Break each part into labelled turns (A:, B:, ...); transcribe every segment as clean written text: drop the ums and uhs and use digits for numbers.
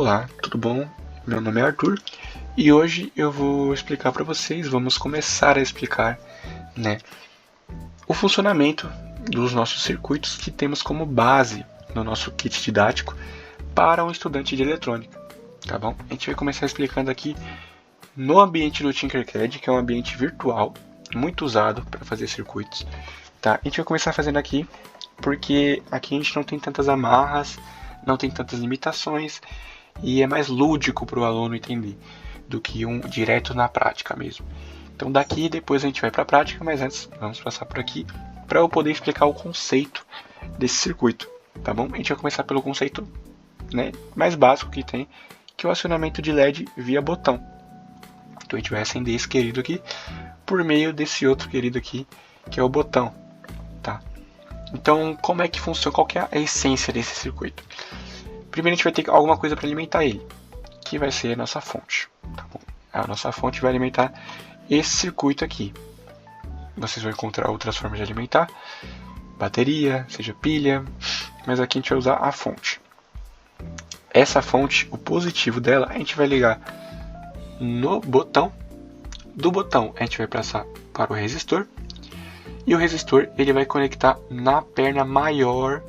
A: Olá, tudo bom? Meu nome é Arthur e hoje eu vou explicar para vocês, vamos começar a explicar, o funcionamento dos nossos circuitos que temos como base no nosso kit didático para um estudante de eletrônica, tá bom? A gente vai começar explicando aqui no ambiente do Tinkercad, que é um ambiente virtual, muito usado para fazer circuitos, tá? A gente vai começar fazendo aqui, porque aqui a gente não tem tantas amarras, não tem tantas limitações, e é mais lúdico para o aluno entender do que um direto na prática mesmo. Então daqui depois a gente vai para a prática, mas antes vamos passar por aqui para eu poder explicar o conceito desse circuito, tá bom? A gente vai começar pelo conceito mais básico que tem, que é o acionamento de LED via botão. Então a gente vai acender esse querido aqui por meio desse outro querido aqui, que é o botão, tá? Então como é que funciona, qual que é a essência desse circuito? Primeiro a gente vai ter alguma coisa para alimentar ele, que vai ser a nossa fonte, tá bom? A nossa fonte vai alimentar esse circuito aqui. Vocês vão encontrar outras formas de alimentar, bateria, seja pilha, mas aqui a gente vai usar a fonte. Essa fonte, o positivo dela, a gente vai ligar no botão. Do botão a gente vai passar para o resistor, e o resistor ele vai conectar na perna maior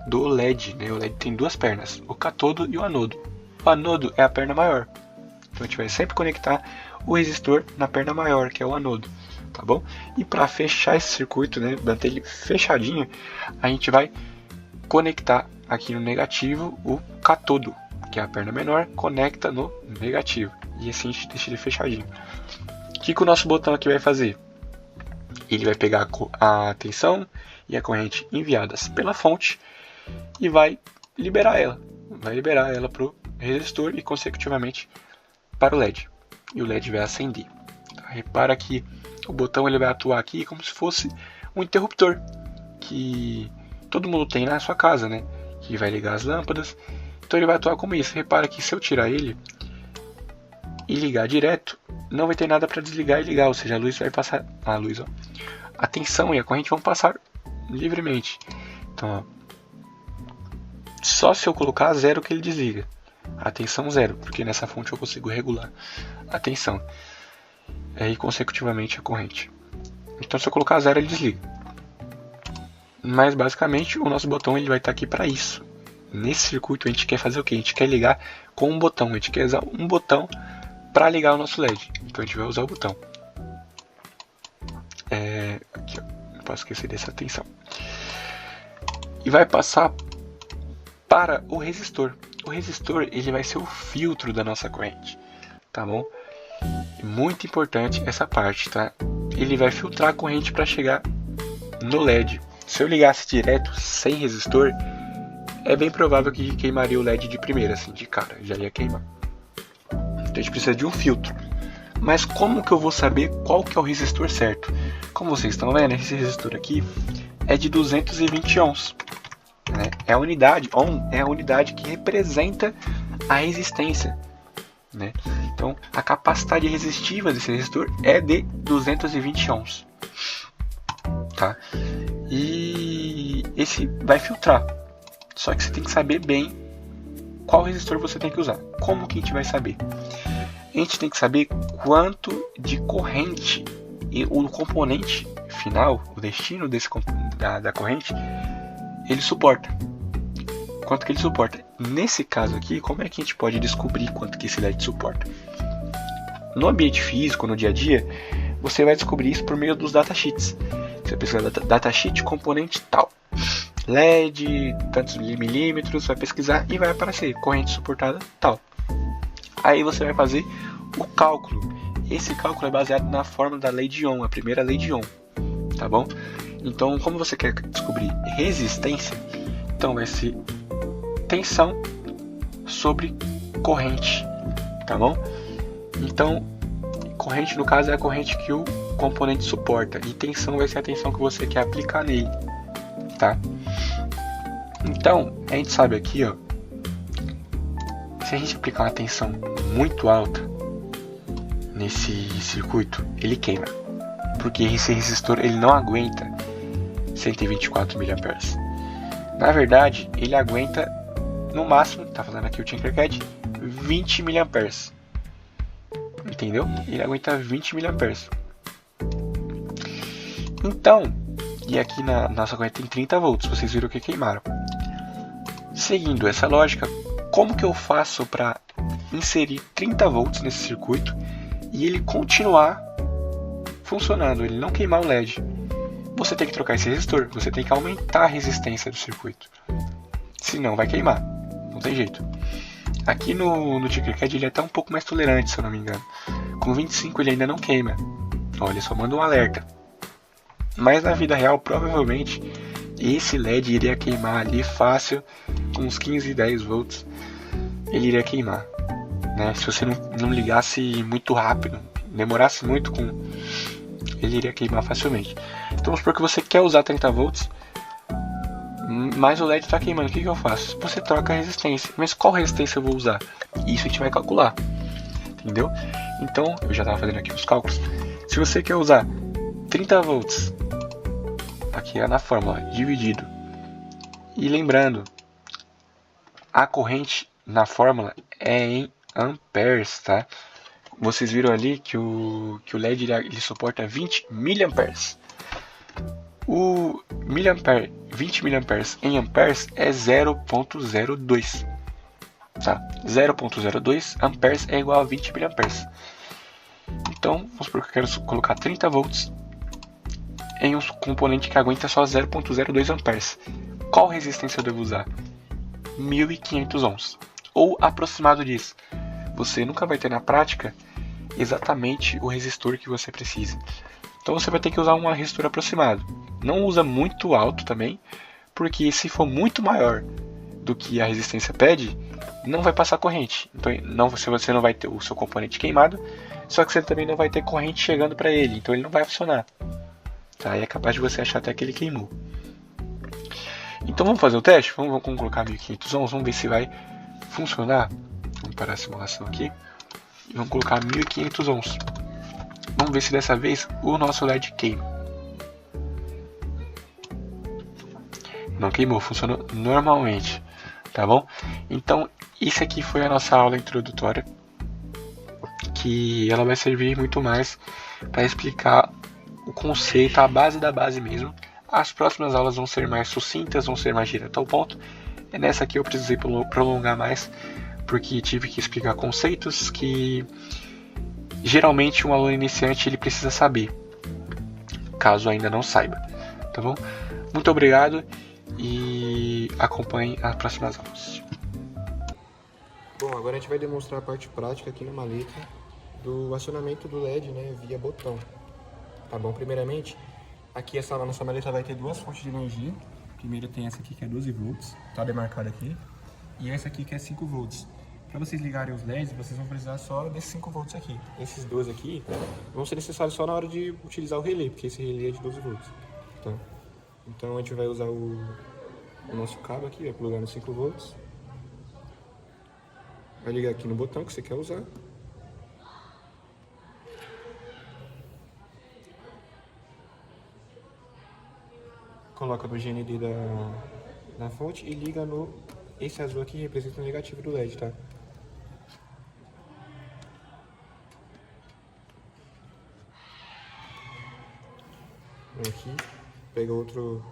A: do LED, O LED tem duas pernas, o cátodo e o anodo. O anodo é a perna maior. Então a gente vai sempre conectar o resistor na perna maior, que é o anodo, tá bom? E para fechar esse circuito, manter ele fechadinho, a gente vai conectar aqui no negativo o cátodo, que é a perna menor, conecta no negativo. E assim a gente deixa ele fechadinho. O que o nosso botão aqui vai fazer? Ele vai pegar a tensão e a corrente enviadas pela fonte e vai liberar ela. Vai liberar ela para o resistor e consecutivamente para o LED. E o LED vai acender. Tá? Repara que o botão ele vai atuar aqui como se fosse um interruptor que todo mundo tem na sua casa, que vai ligar as lâmpadas. Então ele vai atuar como isso. Repara que se eu tirar ele e ligar direto, não vai ter nada para desligar e ligar, ou seja, a luz vai passar, a tensão e a corrente vão passar livremente. Então, só se eu colocar zero que ele desliga. A tensão zero, porque nessa fonte eu consigo regular a tensão e consecutivamente a corrente. Então se eu colocar zero ele desliga. Mas basicamente o nosso botão ele vai estar aqui para isso. Nesse circuito a gente quer fazer o que? A gente quer ligar com um botão. A gente quer usar um botão para ligar o nosso LED. Então a gente vai usar o botão. Aqui, não posso esquecer dessa tensão. E vai passar para o resistor. O resistor ele vai ser o filtro da nossa corrente, tá bom? Muito importante essa parte, tá? Ele vai filtrar a corrente para chegar no LED. Se eu ligasse direto sem resistor, é bem provável que queimaria o LED de primeira, assim, de cara, já ia queimar. Então a gente precisa de um filtro. Mas como que eu vou saber qual que é o resistor certo? Como vocês estão vendo, esse resistor aqui é de 220 ohms. É a unidade, ohm é a unidade que representa a resistência. Então a capacidade resistiva desse resistor é de 220 ohms. Tá? E esse vai filtrar. Só que você tem que saber bem qual resistor você tem que usar. Como que a gente vai saber? A gente tem que saber quanto de corrente e o componente final, o destino da corrente, ele suporta. Quanto que ele suporta? Nesse caso aqui, como é que a gente pode descobrir quanto que esse LED suporta? No ambiente físico, no dia a dia, você vai descobrir isso por meio dos datasheets. Você pesquisa datasheet componente tal, LED, tantos milímetros, vai pesquisar e vai aparecer corrente suportada tal. Aí você vai fazer o cálculo. Esse cálculo é baseado na fórmula da lei de Ohm, a primeira lei de Ohm, tá bom? Então, como você quer descobrir resistência, então vai ser tensão sobre corrente, tá bom? Então, corrente no caso é a corrente que o componente suporta, e tensão vai ser a tensão que você quer aplicar nele, tá? Então, a gente sabe aqui, se a gente aplicar uma tensão muito alta nesse circuito, ele queima, porque esse resistor ele não aguenta 124 mA. Na verdade, ele aguenta no máximo, tá falando aqui o Tinkercad, 20 mA. Entendeu? Ele aguenta 20 mA. Então, e aqui na nossa corrente tem 30 volts, vocês viram que queimaram. Seguindo essa lógica, como que eu faço para inserir 30 volts nesse circuito e ele continuar funcionando, ele não queimar o LED? Você tem que trocar esse resistor, você tem que aumentar a resistência do circuito, senão vai queimar, não tem jeito. Aqui no Tinkercad ele é até um pouco mais tolerante, se eu não me engano. Com 25 ele ainda não queima, olha, ele só manda um alerta. Mas na vida real, provavelmente, esse LED iria queimar ali fácil, com uns 15, 10 volts, ele iria queimar, né? Se você não ligasse muito rápido, demorasse muito, ele iria queimar facilmente. Então vamos supor que você quer usar 30 volts, mas o LED está queimando, o que eu faço? Você troca a resistência, mas qual resistência eu vou usar? Isso a gente vai calcular, entendeu? Então, eu já estava fazendo aqui os cálculos, se você quer usar 30 volts, aqui é na fórmula, dividido, e lembrando, a corrente na fórmula é em amperes, tá? Vocês viram ali que o LED ele suporta 20 mA. O miliampere, 20 mA em amperes é 0,02, tá? 0,02 amperes é igual a 20 mA. Então, vamos supor que eu quero colocar 30 volts em um componente que aguenta só 0,02 amperes. Qual resistência eu devo usar? 1500 ohms, ou aproximado disso. Você nunca vai ter na prática exatamente o resistor que você precisa. Então você vai ter que usar um resistor aproximado. Não usa muito alto também, porque se for muito maior do que a resistência pede, não vai passar corrente. Então você não vai ter o seu componente queimado, só que você também não vai ter corrente chegando para ele, então ele não vai funcionar. Tá? E é capaz de você achar até que ele queimou. Então vamos fazer o teste? Vamos colocar 1500 ohms, vamos ver se vai funcionar. Vamos parar a simulação aqui. E vamos colocar 1500 ohms. Vamos ver se dessa vez o nosso LED queima. Não queimou, funcionou normalmente. Tá bom? Então, isso aqui foi a nossa aula introdutória. Que ela vai servir muito mais para explicar o conceito, a base da base mesmo. As próximas aulas vão ser mais sucintas, vão ser mais direto ao ponto. E nessa aqui eu precisei prolongar mais, porque tive que explicar conceitos que geralmente um aluno iniciante ele precisa saber, caso ainda não saiba. Tá bom? Muito obrigado e acompanhe as próximas aulas.
B: Bom, agora a gente vai demonstrar a parte prática aqui na maleta do acionamento do LED, né, via botão. Tá bom? Primeiramente, aqui essa nossa maleta vai ter duas fontes de energia. Primeiro tem essa aqui que é 12 volts, tá demarcada aqui. E essa aqui que é 5 volts. Para vocês ligarem os LEDs, vocês vão precisar só desses 5 volts aqui. Esses 12 aqui vão ser necessários só na hora de utilizar o relé, porque esse relé é de 12 volts. Tá? Então a gente vai usar o nosso cabo aqui, vai plugar nos 5 volts. Vai ligar aqui no botão que você quer usar. Coloca no GND da fonte e liga no... Esse azul aqui representa o negativo do LED, tá? Vem aqui, pega outro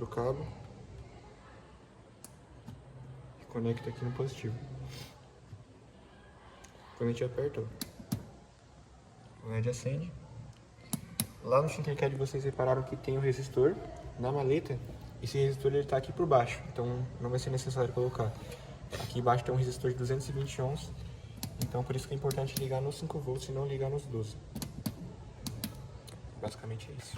B: cabo e conecta aqui no positivo. Quando a gente aperta, ó, o LED acende. Lá no Tinkercad vocês repararam que tem o resistor na maleta. Esse resistor ele está aqui por baixo, então não vai ser necessário colocar. Aqui embaixo tem um resistor de 220 ohms, então por isso que é importante ligar nos 5 volts e não ligar nos 12. Basicamente é isso.